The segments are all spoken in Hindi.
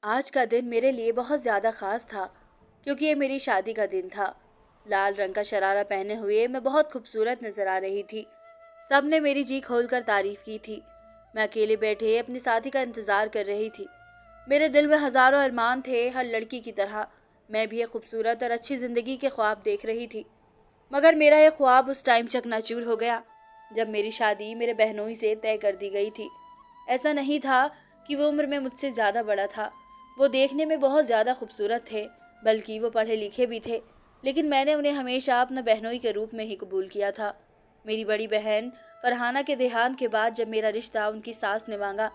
आज का दिन मेरे लिए बहुत ज़्यादा ख़ास था क्योंकि ये मेरी शादी का दिन था। लाल रंग का शरारा पहने हुए मैं बहुत खूबसूरत नजर आ रही थी। सबने मेरी जी खोलकर तारीफ की थी। मैं अकेले बैठे अपनी साथी का इंतज़ार कर रही थी। मेरे दिल में हज़ारों अरमान थे, हर लड़की की तरह मैं भी एक खूबसूरत और अच्छी ज़िंदगी के ख्वाब देख रही थी। मगर मेरा ये ख्वाब उस टाइम चकनाचूर हो गया जब मेरी शादी मेरे बहनोई से तय कर दी गई थी। ऐसा नहीं था कि वो उम्र में मुझसे ज़्यादा बड़ा था। वो देखने में बहुत ज़्यादा खूबसूरत थे, बल्कि वो पढ़े लिखे भी थे। लेकिन मैंने उन्हें हमेशा अपना बहनोई के रूप में ही कबूल किया था। मेरी बड़ी बहन फरहाना के देहांत के बाद जब मेरा रिश्ता उनकी सास ने मांगा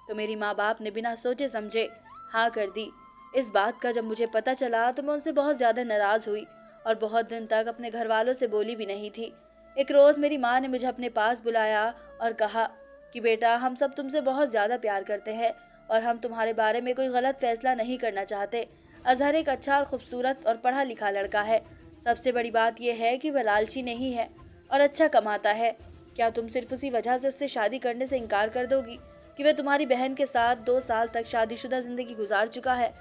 तो मेरी माँ बाप ने बिना सोचे समझे हाँ कर दी। इस बात का जब मुझे पता चला तो मैं उनसे बहुत ज़्यादा नाराज़ हुई और बहुत दिन तक अपने घर वालों से बोली भी नहीं थी। एक रोज़ मेरी माँ ने मुझे अपने पास बुलाया और कहा कि बेटा, हम सब तुमसे बहुत ज़्यादा प्यार करते हैं और हम तुम्हारे बारे में कोई गलत फैसला नहीं करना चाहते। अजहर एक अच्छा और खूबसूरत और पढ़ा लिखा लड़का है। सबसे बड़ी बात यह है कि वह लालची नहीं है और अच्छा कमाता है। क्या तुम सिर्फ उसी वजह से उससे शादी करने से इनकार कर दोगी कि वह तुम्हारी बहन के साथ 2 साल तक शादीशुदा जिंदगी गुजार चुका है?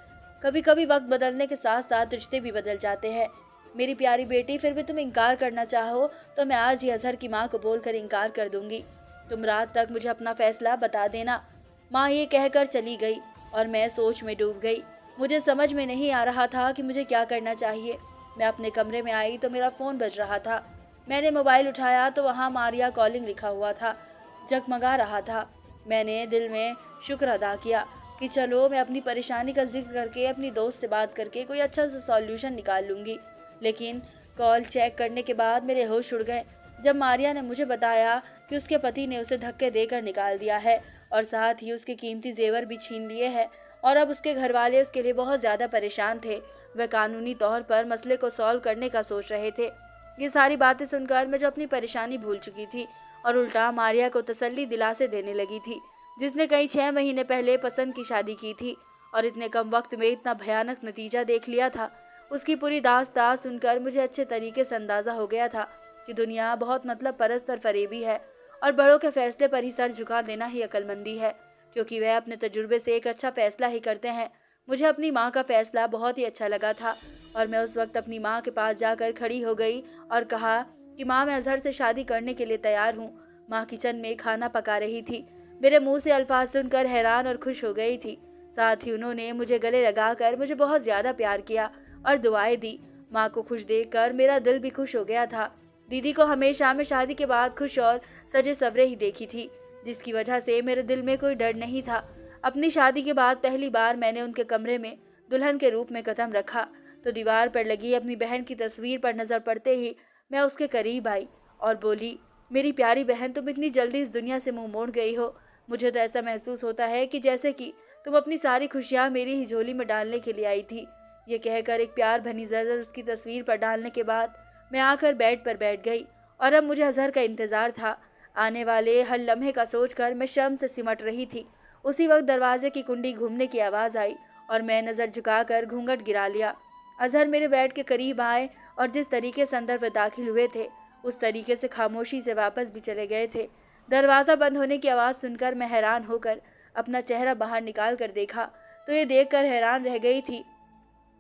कभी कभी वक्त बदलने के साथ साथ रिश्ते भी बदल जाते हैं। मेरी प्यारी बेटी, फिर भी तुम इनकार करना चाहो तो मैं आज ही अजहर की माँ को बोलकर इनकार कर दूंगी। तुम रात तक मुझे अपना फैसला बता देना। माँ ये कहकर चली गई और मैं सोच में डूब गई। मुझे समझ में नहीं आ रहा था कि मुझे क्या करना चाहिए। मैं अपने कमरे में आई तो मेरा फ़ोन बज रहा था। मैंने मोबाइल उठाया तो वहाँ मारिया कॉलिंग लिखा हुआ था, जगमगा रहा था। मैंने दिल में शुक्र अदा किया कि चलो मैं अपनी परेशानी का जिक्र करके अपनी दोस्त से बात करके कोई अच्छा सा सॉल्यूशन निकाल लूँगी। लेकिन कॉल चेक करने के बाद मेरे होश उड़ गए जब मारिया ने मुझे बताया कि उसके पति ने उसे धक्के देकर निकाल दिया है और साथ ही उसके कीमती जेवर भी छीन लिए हैं और अब उसके घर वाले उसके लिए बहुत ज़्यादा परेशान थे। वह कानूनी तौर पर मसले को सॉल्व करने का सोच रहे थे। ये सारी बातें सुनकर मैं जो अपनी परेशानी भूल चुकी थी और उल्टा मारिया को तसल्ली दिलासे देने लगी थी, जिसने कई 6 महीने पहले पसंद की शादी की थी और इतने कम वक्त में इतना भयानक नतीजा देख लिया था। उसकी पूरी दास्तान सुनकर मुझे अच्छे तरीके से अंदाज़ा हो गया था कि दुनिया बहुत मतलब परस्त और फरेबी है और बड़ों के फैसले पर ही सर झुका देना ही अक्लमंदी है, क्योंकि वह अपने तजुर्बे से एक अच्छा फैसला ही करते हैं। मुझे अपनी माँ का फैसला बहुत ही अच्छा लगा था और मैं उस वक्त अपनी माँ के पास जाकर खड़ी हो गई और कहा कि माँ, मैं अजहर से शादी करने के लिए तैयार हूँ। माँ किचन में खाना पका रही थी। मेरे मुंह से अल्फाज सुनकर हैरान और खुश हो गई थी। साथ ही उन्होंने मुझे गले लगाकर मुझे बहुत ज़्यादा प्यार किया और दुआएं दी। माँ को खुश देखकर मेरा दिल भी खुश हो गया था। दीदी को हमेशा मैं शादी के बाद खुश और सजे सवरे ही देखी थी, जिसकी वजह से मेरे दिल में कोई डर नहीं था। अपनी शादी के बाद पहली बार मैंने उनके कमरे में दुल्हन के रूप में कदम रखा तो दीवार पर लगी अपनी बहन की तस्वीर पर नजर पड़ते ही मैं उसके करीब आई और बोली, मेरी प्यारी बहन, तुम इतनी जल्दी इस दुनिया से मुंह मोड़ गई हो। मुझे तो ऐसा महसूस होता है कि जैसे कि तुम अपनी सारी खुशियाँ मेरी ही झोली में डालने के लिए आई थी। ये कहकर एक प्यार भनी नजर उसकी तस्वीर पर डालने के बाद मैं आकर बेड पर बैठ गई और अब मुझे अजहर का इंतज़ार था। आने वाले हर लम्हे का सोचकर मैं शर्म से सिमट रही थी। उसी वक्त दरवाजे की कुंडी घूमने की आवाज़ आई और मैं नज़र झुकाकर घूंघट गिरा लिया। अजहर मेरे बेड के करीब आए और जिस तरीके से अंदर वे दाखिल हुए थे उस तरीके से खामोशी से वापस भी चले गए थे। दरवाज़ा बंद होने की आवाज़ सुनकर मैं हैरान होकर अपना चेहरा बाहर निकाल कर देखा तो ये देखकर हैरान रह गई थी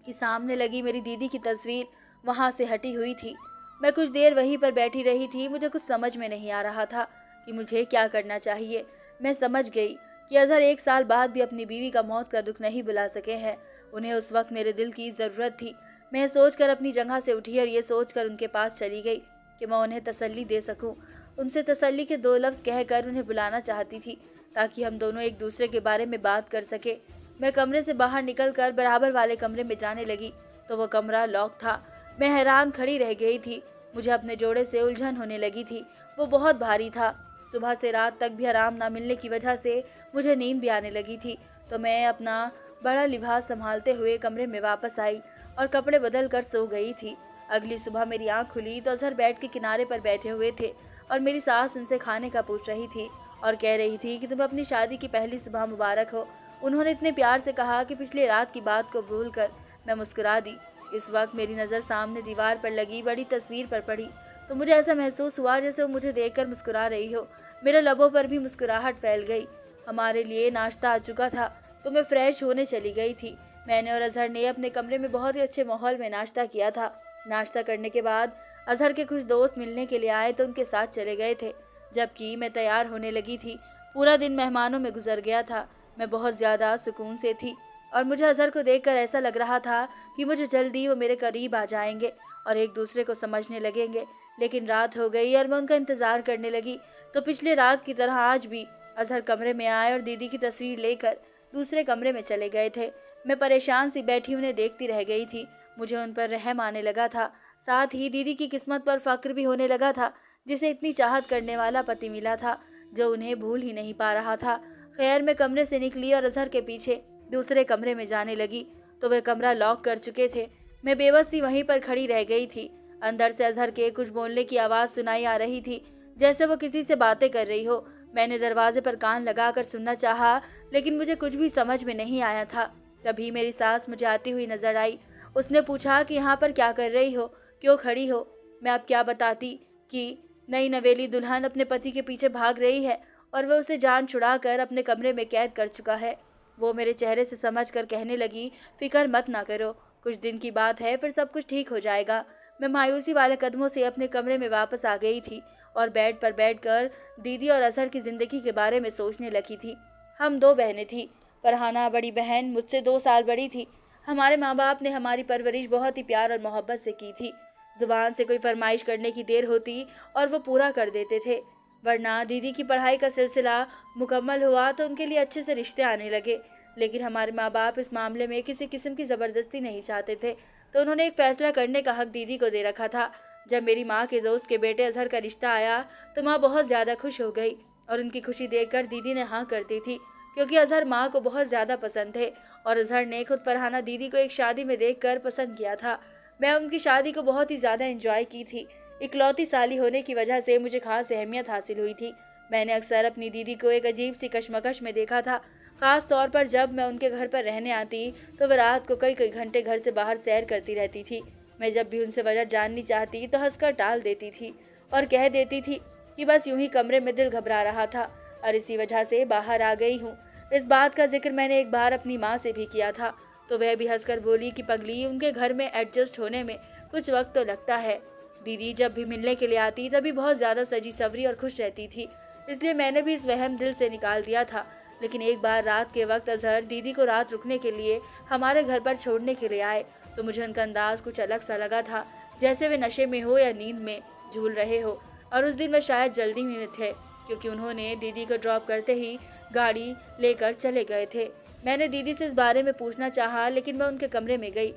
कि सामने लगी मेरी दीदी की तस्वीर वहाँ से हटी हुई थी। मैं कुछ देर वहीं पर बैठी रही थी। मुझे कुछ समझ में नहीं आ रहा था कि मुझे क्या करना चाहिए। मैं समझ गई कि अजहर 1 साल बाद भी अपनी बीवी का मौत का दुख नहीं भुला सके हैं। उन्हें उस वक्त मेरे दिल की ज़रूरत थी। मैं सोचकर अपनी जगह से उठी और ये सोचकर उनके पास चली गई कि मैं उन्हें तसल्ली दे सकूं। उनसे तसल्ली के 2 लफ्ज़ कहकर उन्हें बुलाना चाहती थी ताकि हम दोनों एक दूसरे के बारे में बात कर सके। मैं कमरे से बाहर निकलकर बराबर वाले कमरे में जाने लगी तो वह कमरा लॉक था। मैं हैरान खड़ी रह गई थी। मुझे अपने जोड़े से उलझन होने लगी थी। वो बहुत भारी था। सुबह से रात तक भी आराम ना मिलने की वजह से मुझे नींद भी आने लगी थी। तो मैं अपना बड़ा लिबास संभालते हुए कमरे में वापस आई और कपड़े बदल कर सो गई थी। अगली सुबह मेरी आंख खुली तो अजहर बेड के किनारे पर बैठे हुए थे और मेरी सास उनसे खाने का पूछ रही थी और कह रही थी कि तुम्हें अपनी शादी की पहली सुबह मुबारक हो। उन्होंने इतने प्यार से कहा कि पिछली रात की बात को भूलकर मैं मुस्कुरा दी। इस वक्त मेरी नज़र सामने दीवार पर लगी बड़ी तस्वीर पर पड़ी तो मुझे ऐसा महसूस हुआ जैसे वो मुझे देखकर मुस्कुरा रही हो। मेरे लबों पर भी मुस्कुराहट फैल गई। हमारे लिए नाश्ता आ चुका था तो मैं फ्रेश होने चली गई थी। मैंने और अजहर ने अपने कमरे में बहुत ही अच्छे माहौल में नाश्ता किया था। नाश्ता करने के बाद अजहर के कुछ दोस्त मिलने के लिए आए तो उनके साथ चले गए थे, जबकि मैं तैयार होने लगी थी। पूरा दिन मेहमानों में गुजर गया था। मैं बहुत ज़्यादा सुकून से थी और मुझे अजहर को देखकर ऐसा लग रहा था कि मुझे जल्दी वो मेरे करीब आ जाएंगे और एक दूसरे को समझने लगेंगे। लेकिन रात हो गई और मैं उनका इंतज़ार करने लगी तो पिछले रात की तरह आज भी अजहर कमरे में आए और दीदी की तस्वीर लेकर दूसरे कमरे में चले गए थे। मैं परेशान सी बैठी उन्हें देखती रह गई थी। मुझे उन पर रहम आने लगा था। साथ ही दीदी की किस्मत पर फक्र भी होने लगा था, जिसे इतनी चाहत करने वाला पति मिला था जो उन्हें भूल ही नहीं पा रहा था। खैर, मैं कमरे से निकली और अजहर के पीछे दूसरे कमरे में जाने लगी तो वह कमरा लॉक कर चुके थे। मैं बेबस सी वहीं पर खड़ी रह गई थी। अंदर से अजहर के कुछ बोलने की आवाज़ सुनाई आ रही थी, जैसे वो किसी से बातें कर रही हो। मैंने दरवाजे पर कान लगाकर सुनना चाहा, लेकिन मुझे कुछ भी समझ में नहीं आया था। तभी मेरी सास मुझे आती हुई नजर आई। उसने पूछा कि यहाँ पर क्या कर रही हो, क्यों खड़ी हो। मैं अब क्या बताती कि नई नवेली दुल्हन अपने पति के पीछे भाग रही है और वह उसे जान छुड़ाकर अपने कमरे में कैद कर चुका है। वो मेरे चेहरे से समझकर कहने लगी, फिक्र मत ना करो, कुछ दिन की बात है, फिर सब कुछ ठीक हो जाएगा। मैं मायूसी वाले कदमों से अपने कमरे में वापस आ गई थी और बेड पर बैठकर दीदी और अजहर की ज़िंदगी के बारे में सोचने लगी थी। हम दो बहनें थी। फरहाना बड़ी बहन मुझसे 2 साल बड़ी थी। हमारे माँ बाप ने हमारी परवरिश बहुत ही प्यार और मोहब्बत से की थी। जुबान से कोई फरमाइश करने की देर होती और वो पूरा कर देते थे। वरना दीदी की पढ़ाई का सिलसिला मुकम्मल हुआ तो उनके लिए अच्छे से रिश्ते आने लगे। लेकिन हमारे माँ बाप इस मामले में किसी किस्म की ज़बरदस्ती नहीं चाहते थे, तो उन्होंने एक फ़ैसला करने का हक दीदी को दे रखा था। जब मेरी माँ के दोस्त के बेटे अजहर का रिश्ता आया तो माँ बहुत ज़्यादा खुश हो गई और उनकी खुशी देखकर दीदी ने हाँ कर दी थी, क्योंकि अजहर माँ को बहुत ज़्यादा पसंद थे और अजहर ने खुद फरहाना दीदी को एक शादी में देखकर पसंद किया था। मैं उनकी शादी को बहुत ही ज़्यादा एंजॉय की थी। इकलौती साली होने की वजह से मुझे खास अहमियत हासिल हुई थी। मैंने अक्सर अपनी दीदी को एक अजीब सी कशमकश में देखा था। ख़ास तौर पर जब मैं उनके घर पर रहने आती तो वह रात को कई कई घंटे घर से बाहर सैर करती रहती थी। मैं जब भी उनसे वजह जाननी चाहती तो हंसकर टाल देती थी और कह देती थी कि बस यूं ही कमरे में दिल घबरा रहा था और इसी वजह से बाहर आ गई हूँ। इस बात का जिक्र मैंने एक बार अपनी माँ से भी किया था तो वह भी हंसकर बोली कि पगली, उनके घर में एडजस्ट होने में कुछ वक्त तो लगता है। दीदी जब भी मिलने के लिए आती तभी बहुत ज़्यादा सजी सवरी और खुश रहती थी, इसलिए मैंने भी इस वहम दिल से निकाल दिया था। लेकिन एक बार रात के वक्त अजहर दीदी को रात रुकने के लिए हमारे घर पर छोड़ने के लिए आए तो मुझे उनका अंदाज कुछ अलग सा लगा था, जैसे वे नशे में हो या नींद में झूल रहे हो। और उस दिन वे शायद जल्दी में थे, क्योंकि उन्होंने दीदी को ड्रॉप करते ही गाड़ी लेकर चले गए थे। मैंने दीदी से इस बारे में पूछना चाहा, लेकिन मैं उनके कमरे में गई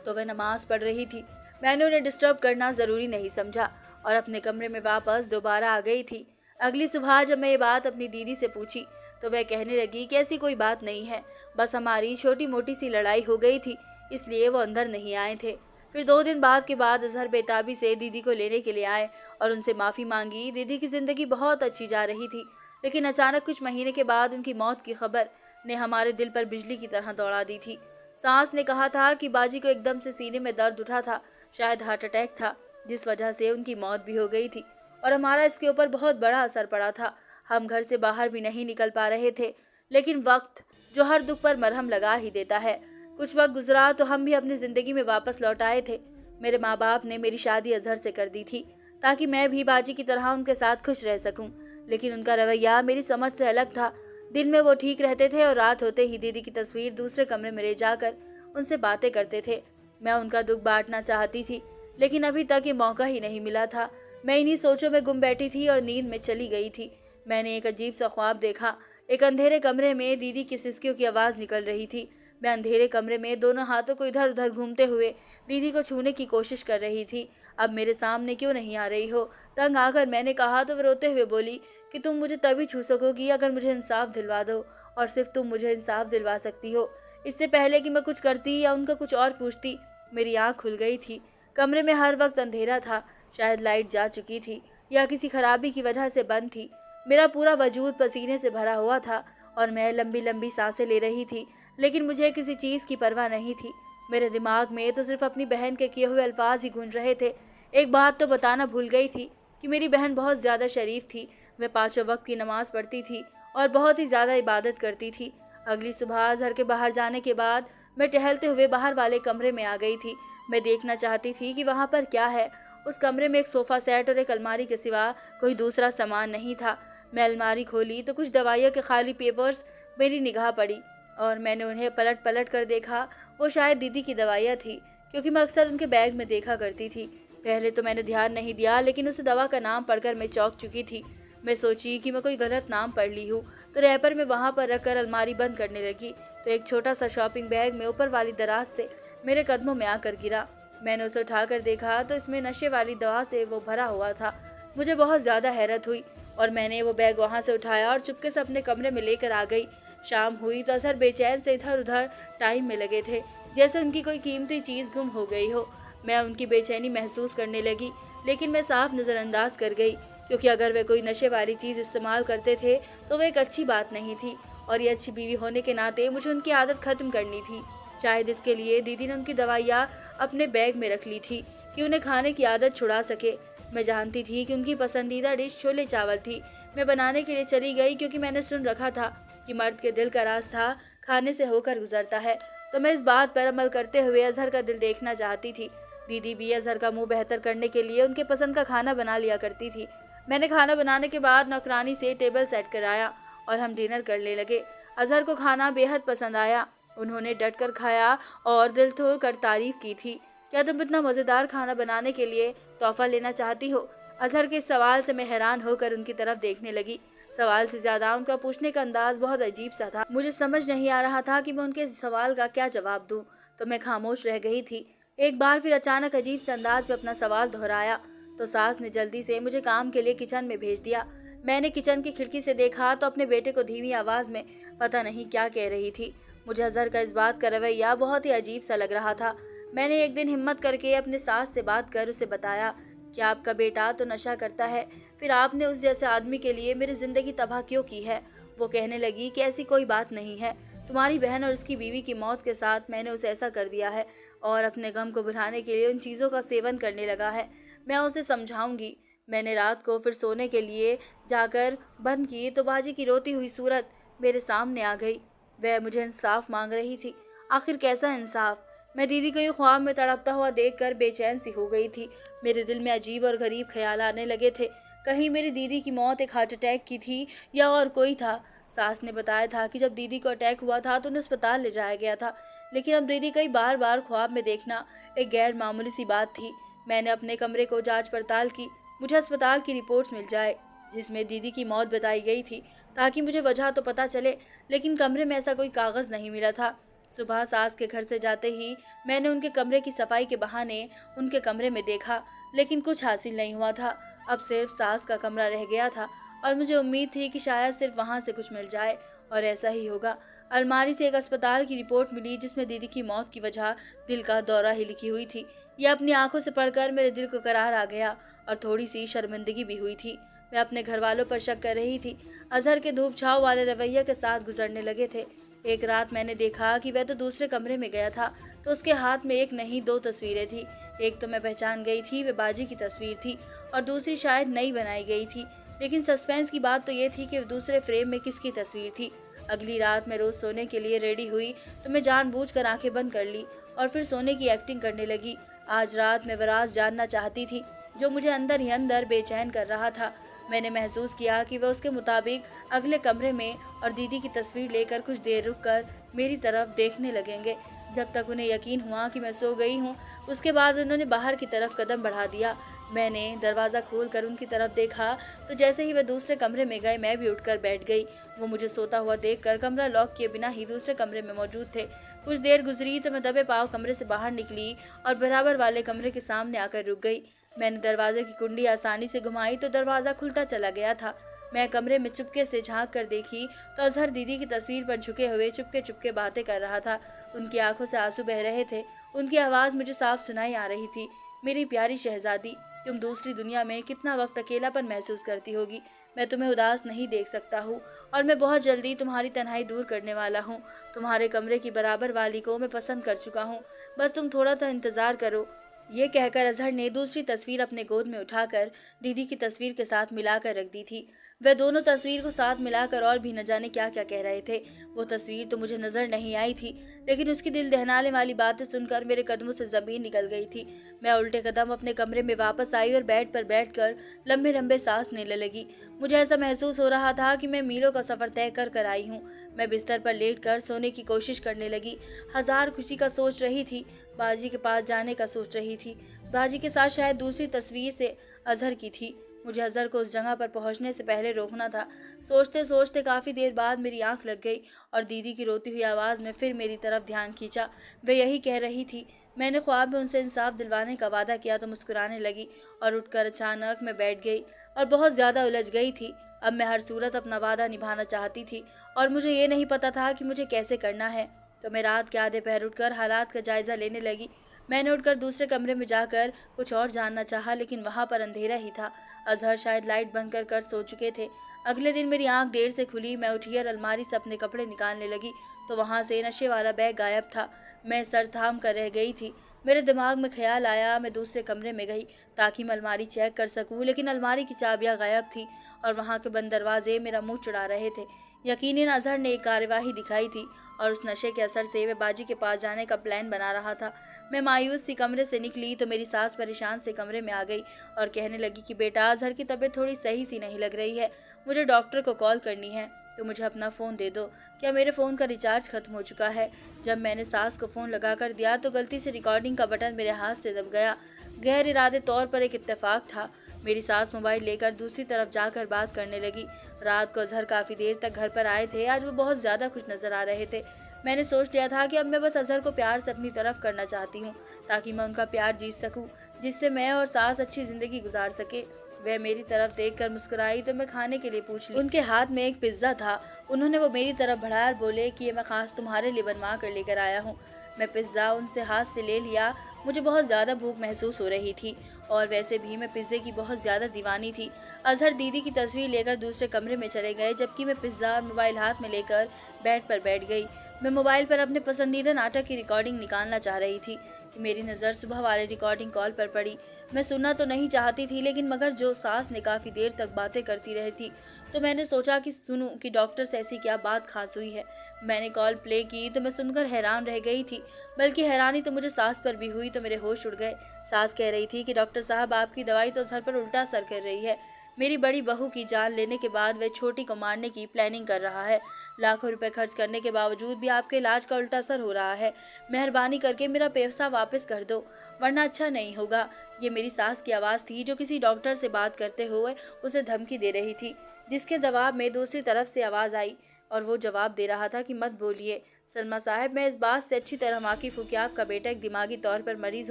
तो वह नमाज पढ़ रही थी। मैंने उन्हें डिस्टर्ब करना ज़रूरी नहीं समझा और अपने कमरे में वापस दोबारा आ गई थी। अगली सुबह जब मैं ये बात अपनी दीदी से पूछी तो वह कहने लगी कि ऐसी कोई बात नहीं है, बस हमारी छोटी मोटी सी लड़ाई हो गई थी, इसलिए वो अंदर नहीं आए थे। फिर 2 दिन बाद के बाद अजहर बेताबी से दीदी को लेने के लिए आए और उनसे माफ़ी मांगी। दीदी की ज़िंदगी बहुत अच्छी जा रही थी, लेकिन अचानक कुछ महीने के बाद उनकी मौत की खबर ने हमारे दिल पर बिजली की तरह दौड़ा दी थी। सास ने कहा था कि बाजी को एकदम से सीने में दर्द उठा था, शायद हार्ट अटैक था, जिस वजह से उनकी मौत भी हो गई थी और हमारा इसके ऊपर बहुत बड़ा असर पड़ा था। हम घर से बाहर भी नहीं निकल पा रहे थे, लेकिन वक्त जो हर दुख पर मरहम लगा ही देता है। कुछ वक्त गुजरा तो हम भी अपनी ज़िंदगी में वापस लौट आए थे। मेरे माँ बाप ने मेरी शादी अजहर से कर दी थी ताकि मैं भी बाजी की तरह उनके साथ खुश रह सकूं, लेकिन उनका रवैया मेरी समझ से अलग था। दिन में वो ठीक रहते थे और रात होते ही दीदी की तस्वीर दूसरे कमरे में ले जाकर उनसे बातें करते थे। मैं उनका दुख बांटना चाहती थी, लेकिन अभी तक ये मौका ही नहीं मिला था। मैं इन्हीं सोचों में गुम बैठी थी और नींद में चली गई थी। मैंने एक अजीब सा ख्वाब देखा। एक अंधेरे कमरे में दीदी की सिसकियों की आवाज़ निकल रही थी। मैं अंधेरे कमरे में दोनों हाथों को इधर उधर घूमते हुए दीदी को छूने की कोशिश कर रही थी। अब मेरे सामने क्यों नहीं आ रही हो? तंग आकर मैंने कहा तो वो रोते हुए बोली कि तुम मुझे तभी छू सकोगी अगर मुझे इंसाफ दिलवा दो, और सिर्फ तुम मुझे इंसाफ दिलवा सकती हो। इससे पहले कि मैं कुछ करती या उनका कुछ और पूछती, मेरी आँख खुल गई थी। कमरे में हर वक्त अंधेरा था, शायद लाइट जा चुकी थी या किसी खराबी की वजह से बंद थी। मेरा पूरा वजूद पसीने से भरा हुआ था और मैं लंबी लंबी सांसें ले रही थी, लेकिन मुझे किसी चीज़ की परवाह नहीं थी। मेरे दिमाग में तो सिर्फ अपनी बहन के किए हुए अल्फाज ही गूंज रहे थे। एक बात तो बताना भूल गई थी कि मेरी बहन बहुत ज़्यादा शरीफ थी। वह 5 वक्त की नमाज़ पढ़ती थी और बहुत ही ज़्यादा इबादत करती थी। अगली सुबह अजहर के बाहर जाने के बाद मैं टहलते हुए बाहर वाले कमरे में आ गई थी। मैं देखना चाहती थी कि वहाँ पर क्या है। उस कमरे में एक सोफा सेट और एक अलमारी के सिवा कोई दूसरा सामान नहीं था। मैं अलमारी खोली तो कुछ दवाइयों के खाली पेपर्स मेरी निगाह पड़ी और मैंने उन्हें पलट पलट कर देखा। वो शायद दीदी की दवाइयाँ थी, क्योंकि मैं अक्सर उनके बैग में देखा करती थी। पहले तो मैंने ध्यान नहीं दिया, लेकिन उस दवा का नाम पढ़कर मैं चौंक चुकी थी। मैं सोची कि मैं कोई गलत नाम पढ़ ली हूँ, तो रैपर में वहाँ पर रखकर अलमारी बंद करने लगी तो एक छोटा सा शॉपिंग बैग में ऊपर वाली दराज से मेरे कदमों में आकर गिरा। मैंने उसे उठाकर देखा तो इसमें नशे वाली दवा से वो भरा हुआ था। मुझे बहुत ज़्यादा हैरत हुई और मैंने वो बैग वहाँ से उठाया और चुपके से अपने कमरे में लेकर आ गई। शाम हुई तो अजहर बेचैन से इधर उधर टाइम में लगे थे, जैसे उनकी कोई कीमती चीज़ गुम हो गई हो। मैं उनकी बेचैनी महसूस करने लगी, लेकिन मैं साफ नज़रअंदाज कर गई, क्योंकि अगर वे कोई नशे वाली चीज़ इस्तेमाल करते थे तो वह एक अच्छी बात नहीं थी और ये अच्छी बीवी होने के नाते मुझे उनकी आदत ख़त्म करनी थी। शायद इसके लिए दीदी ने उनकी दवाइयाँ अपने बैग में रख ली थी कि उन्हें खाने की आदत छुड़ा सके। मैं जानती थी कि उनकी पसंदीदा डिश छोले चावल थी। मैं बनाने के लिए चली गई, क्योंकि मैंने सुन रखा था कि मर्द के दिल का रास्ता खाने से होकर गुजरता है, तो मैं इस बात पर अमल करते हुए अजहर का दिल देखना चाहती थी। दीदी भी अजहर का मुंह बेहतर करने के लिए उनके पसंद का खाना बना लिया करती थी। मैंने खाना बनाने के बाद नौकरानी से टेबल सेट कराया और हम डिनर करने लगे। अजहर को खाना बेहद पसंद आया। उन्होंने डट कर खाया और दिल तोड़ कर तारीफ की थी। क्या तुम इतना मज़ेदार खाना बनाने के लिए तोहफा लेना चाहती हो? अजहर के इस सवाल से मैं हैरान होकर उनकी तरफ देखने लगी। सवाल से ज़्यादा उनका पूछने का अंदाज बहुत अजीब सा था। मुझे समझ नहीं आ रहा था कि मैं उनके इस सवाल का क्या जवाब दूँ, तो मैं खामोश रह गई थी। एक बार फिर अचानक अजीब से अंदाज में अपना सवाल दोहराया तो सास ने जल्दी से मुझे काम के लिए किचन में भेज दिया। मैंने किचन की खिड़की से देखा तो अपने बेटे को धीमी आवाज़ में पता नहीं क्या कह रही थी। मुझे अजहर का इस बात का रवैया बहुत ही अजीब सा लग रहा था। मैंने एक दिन हिम्मत करके अपने सास से बात कर उसे बताया कि आपका बेटा तो नशा करता है, फिर आपने उस जैसे आदमी के लिए मेरी ज़िंदगी तबाह क्यों की है? वो कहने लगी कि ऐसी कोई बात नहीं है, तुम्हारी बहन और उसकी बीवी की मौत के साथ मैंने उसे ऐसा कर दिया है और अपने गम को भुलाने के लिए उन चीज़ों का सेवन करने लगा है। मैं उसे समझाऊंगी। मैंने रात को फिर सोने के लिए जाकर बंद की तो बाजी की रोती हुई सूरत मेरे सामने आ गई। वह मुझे इंसाफ मांग रही थी। आखिर कैसा इंसाफ? मैं दीदी को यूं ख्वाब में तड़पता हुआ देखकर बेचैन सी हो गई थी। मेरे दिल में अजीब और गरीब ख्याल आने लगे थे। कहीं मेरी दीदी की मौत एक हार्ट अटैक की थी या और कोई था। सास ने बताया था कि जब दीदी को अटैक हुआ था तो उन्हें अस्पताल ले जाया गया था, लेकिन अब दीदी कई बार बार ख्वाब में देखना एक गैर मामूली सी बात थी। मैंने अपने कमरे को जांच पड़ताल की। मुझे अस्पताल की रिपोर्ट्स मिल जाए जिसमें दीदी की मौत बताई गई थी, ताकि मुझे वजह तो पता चले, लेकिन कमरे में ऐसा कोई कागज़ नहीं मिला था। सुबह सास के घर से जाते ही मैंने उनके कमरे की सफाई के बहाने उनके कमरे में देखा, लेकिन कुछ हासिल नहीं हुआ था। अब सिर्फ सास का कमरा रह गया था और मुझे उम्मीद थी कि शायद सिर्फ वहाँ से कुछ मिल जाए, और ऐसा ही होगा। अलमारी से एक अस्पताल की रिपोर्ट मिली जिसमें दीदी की मौत की वजह दिल का दौरा ही लिखी हुई थी। यह अपनी आंखों से पढ़कर मेरे दिल को करार आ गया और थोड़ी सी शर्मिंदगी भी हुई थी। मैं अपने घर वालों पर शक कर रही थी। अजहर के धूप छाव वाले रवैये के साथ गुजरने लगे थे। एक रात मैंने देखा कि वह तो दूसरे कमरे में गया था, तो उसके हाथ में एक नहीं दो तस्वीरें थी। एक तो मैं पहचान गई थी, वह बाजी की तस्वीर थी, और दूसरी शायद नई बनाई गई थी। लेकिन सस्पेंस की बात तो ये थी कि दूसरे फ्रेम में किसकी तस्वीर थी। अगली रात मैं रोज़ सोने के लिए रेडी हुई तो मैं जानबूझकर आंखें बंद कर ली और फिर सोने की एक्टिंग करने लगी। आज रात मैं वह राज जानना चाहती थी जो मुझे अंदर ही अंदर बेचैन कर रहा था। मैंने महसूस किया कि वह उसके मुताबिक अगले कमरे में और दीदी की तस्वीर लेकर कुछ देर रुककर मेरी तरफ देखने लगेंगे। जब तक उन्हें यकीन हुआ कि मैं सो गई हूँ, उसके बाद उन्होंने बाहर की तरफ कदम बढ़ा दिया। मैंने दरवाज़ा खोलकर उनकी तरफ देखा तो जैसे ही वह दूसरे कमरे में गए, मैं भी उठकर बैठ गई। वो मुझे सोता हुआ देखकर कमरा लॉक किए बिना ही दूसरे कमरे में मौजूद थे। कुछ देर गुजरी तो मैं दबे पाँव कमरे से बाहर निकली और बराबर वाले कमरे के सामने आकर रुक गई। मैंने दरवाजे की कुंडी आसानी से घुमाई तो दरवाज़ा खुलता चला गया था। मैं कमरे में चुपके से झांक कर देखी तो अजहर दीदी की तस्वीर पर झुके हुए चुपके चुपके बातें कर रहा था। उनकी आंखों से आंसू बह रहे थे। उनकी आवाज़ मुझे साफ सुनाई आ रही थी। मेरी प्यारी शहजादी, तुम दूसरी दुनिया में कितना वक्त अकेलापन महसूस करती होगी। मैं तुम्हें उदास नहीं देख सकता हूँ और मैं बहुत जल्दी तुम्हारी तन्हाई दूर करने वाला हूँ। तुम्हारे कमरे की बराबर वाली को मैं पसंद कर चुका हूँ, बस तुम थोड़ा सा इंतज़ार करो। ये कहकर अजहर ने दूसरी तस्वीर अपने गोद में उठाकर दीदी की तस्वीर के साथ मिलाकर रख दी थी। वह दोनों तस्वीर को साथ मिलाकर और भी न जाने क्या क्या कह रहे थे। वो तस्वीर तो मुझे नजर नहीं आई थी, लेकिन उसकी दिल दहलाने वाली बातें सुनकर मेरे कदमों से जमीन निकल गई थी। मैं उल्टे कदम अपने कमरे में वापस आई और बेड पर बैठकर लंबे लंबे सांस लेने लगी। मुझे ऐसा महसूस हो रहा था कि मैं मीलों का सफर तय कर कर आई हूँ। मैं बिस्तर पर लेटकर सोने की कोशिश करने लगी। हजार खुशी का सोच रही थी, बाजी के पास जाने का सोच रही थी। बाजी के साथ शायद दूसरी तस्वीर से अजहर की थी। मुझे अजहर को उस जगह पर पहुंचने से पहले रोकना था। सोचते सोचते काफी देर बाद मेरी आंख लग गई और दीदी की रोती हुई आवाज में फिर मेरी तरफ ध्यान खींचा। वे यही कह रही थी। मैंने ख्वाब में उनसे इंसाफ दिलवाने का वादा किया तो मुस्कुराने लगी और उठकर अचानक मैं बैठ गई और बहुत ज्यादा उलझ गई थी। अब मैं हर सूरत अपना वादा निभाना चाहती थी और मुझे ये नहीं पता था कि मुझे कैसे करना है। तो मैं रात के आधे पहर उठकर हालात का जायजा लेने लगी। मैंने उठकर दूसरे कमरे में जाकर कुछ और जानना चाहा, लेकिन वहां पर अंधेरा ही था। अजहर शायद लाइट बंद कर सो चुके थे। अगले दिन मेरी आंख देर से खुली। मैं उठी और अलमारी से अपने कपड़े निकालने लगी तो वहां से नशे वाला बैग गायब था। मैं सर थाम कर रह गई थी। मेरे दिमाग में ख्याल आया, मैं दूसरे कमरे में गई ताकि मैं अलमारी चेक कर सकूं, लेकिन अलमारी की चाबियां गायब थी और वहां के बंद दरवाजे मेरा मुंह चुरा रहे थे। यकीनन अजहर ने एक कार्यवाही दिखाई थी और उस नशे के असर से वह बाजी के पास जाने का प्लान बना रहा था। मैं मायूस सी कमरे से निकली तो मेरी सास परेशान से कमरे में आ गई और कहने लगी कि बेटा, अजहर की तबीयत थोड़ी सही सी नहीं लग रही है, मुझे डॉक्टर को कॉल करनी है, तो मुझे अपना फ़ोन दे दो। क्या मेरे फ़ोन का रिचार्ज खत्म हो चुका है? जब मैंने सास को फ़ोन लगा कर दिया तो गलती से रिकॉर्डिंग का बटन मेरे हाथ से दब गया। गैर इरादे तौर पर एक इत्तेफाक था। मेरी सास मोबाइल लेकर दूसरी तरफ जाकर बात करने लगी। रात को अजहर काफ़ी देर तक घर पर आए थे। आज वो बहुत ज़्यादा खुश नज़र आ रहे थे। मैंने सोच लिया था कि अब मैं बस अजहर को प्यार से अपनी तरफ करना चाहती हूँ ताकि मैं उनका प्यार जीत सकूँ, जिससे मैं और सास अच्छी ज़िंदगी गुजार सके। वह मेरी तरफ देखकर मुस्कुराई तो मैं खाने के लिए पूछ ली। उनके हाथ में एक पिज्ज़ा था। उन्होंने वो मेरी तरफ बढ़ाया और बोले कि ये मैं खास तुम्हारे लिए बनवा कर लेकर आया हूँ। मैं पिज़्ज़ा उनसे हाथ से ले लिया। मुझे बहुत ज़्यादा भूख महसूस हो रही थी और वैसे भी मैं पिज़्ज़े की बहुत ज़्यादा दीवानी थी। अजहर दीदी की तस्वीर लेकर दूसरे कमरे में चले गए, जबकि मैं पिज़्ज़ा और मोबाइल हाथ में लेकर बेड पर बैठ गई। मैं मोबाइल पर अपने पसंदीदा नाटक की रिकॉर्डिंग निकालना चाह रही थी कि मेरी नज़र सुबह वाले रिकॉर्डिंग कॉल पर पड़ी। मैं सुनना तो नहीं चाहती थी, लेकिन मगर जो सास ने काफ़ी देर तक बातें करती रही थी तो मैंने सोचा कि सुनूं कि डॉक्टर से ऐसी क्या बात खास हुई है। मैंने कॉल प्ले की तो मैं सुनकर हैरान रह गई थी। बल्कि हैरानी तो मुझे सास पर भी हुई तो मेरे होश उड़ गए। सास कह रही थी कि डॉक्टर साहब, आपकी दवाई तो सर पर उल्टा असर कर रही है। मेरी बड़ी बहू की जान लेने के बाद वह छोटी को मारने की प्लानिंग कर रहा है। लाखों रुपए खर्च करने के बावजूद भी आपके इलाज का उल्टा असर हो रहा है। मेहरबानी करके मेरा पैसा वापस कर दो, वरना अच्छा नहीं होगा। ये मेरी सास की आवाज़ थी जो किसी डॉक्टर से बात करते हुए उसे धमकी दे रही थी, जिसके जवाब में दूसरी तरफ से आवाज़ आई और वो जवाब दे रहा था कि मत बोलिए सलमा साहब, मैं इस बात से अच्छी तरह वाकिफ़ हूँ कि आपका बेटा एक दिमागी तौर पर मरीज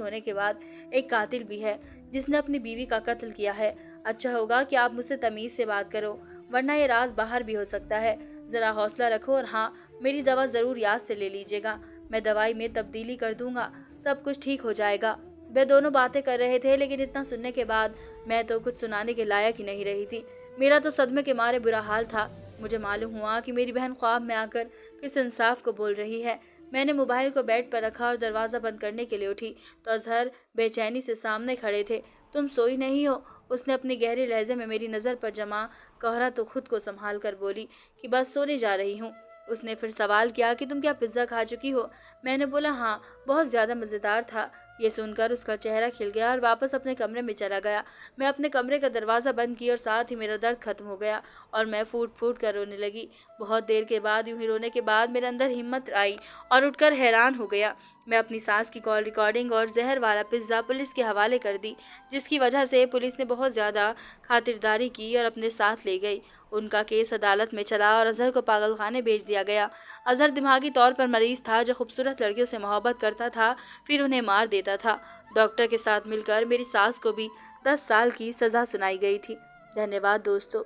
होने के बाद एक कातिल भी है, जिसने अपनी बीवी का कत्ल किया है। अच्छा होगा कि आप मुझसे तमीज़ से बात करो, वरना ये राज बाहर भी हो सकता है। ज़रा हौसला रखो और हाँ, मेरी दवा ज़रूर याद से ले लीजिएगा। मैं दवाई में तब्दीली कर दूंगा, सब कुछ ठीक हो जाएगा। वे दोनों बातें कर रहे थे, लेकिन इतना सुनने के बाद मैं तो कुछ सुनाने के लायक ही नहीं रही थी। मेरा तो सदमे के मारे बुरा हाल था। मुझे मालूम हुआ कि मेरी बहन ख्वाब में आकर किस इंसाफ को बोल रही है। मैंने मोबाइल को बेड पर रखा और दरवाज़ा बंद करने के लिए उठी तो अजहर बेचैनी से सामने खड़े थे। तुम सोई नहीं हो? उसने अपनी गहरे लहजे में मेरी नज़र पर जमा कहरा तो खुद को संभाल कर बोली कि बस सोने जा रही हूँ। उसने फिर सवाल किया कि तुम क्या पिज़्ज़ा खा चुकी हो? मैंने बोला हाँ, बहुत ज़्यादा मज़ेदार था। ये सुनकर उसका चेहरा खिल गया और वापस अपने कमरे में चला गया। मैं अपने कमरे का दरवाज़ा बंद किया और साथ ही मेरा दर्द खत्म हो गया और मैं फूट फूट कर रोने लगी। बहुत देर के बाद, यूं ही रोने के बाद मेरे अंदर हिम्मत आई और उठकर हैरान हो गया। मैं अपनी सास की कॉल रिकॉर्डिंग और जहर वाला पिज़्ज़ा पुलिस के हवाले कर दी, जिसकी वजह से पुलिस ने बहुत ज़्यादा खातिरदारी की और अपने साथ ले गई। उनका केस अदालत में चला और अजहर को पागलखाने भेज दिया गया। अजहर दिमागी तौर पर मरीज था जो खूबसूरत लड़कियों से मोहब्बत करता था, फिर उन्हें मार देता था। डॉक्टर के साथ मिलकर मेरी सास को भी 10 साल की सज़ा सुनाई गई थी। धन्यवाद दोस्तों।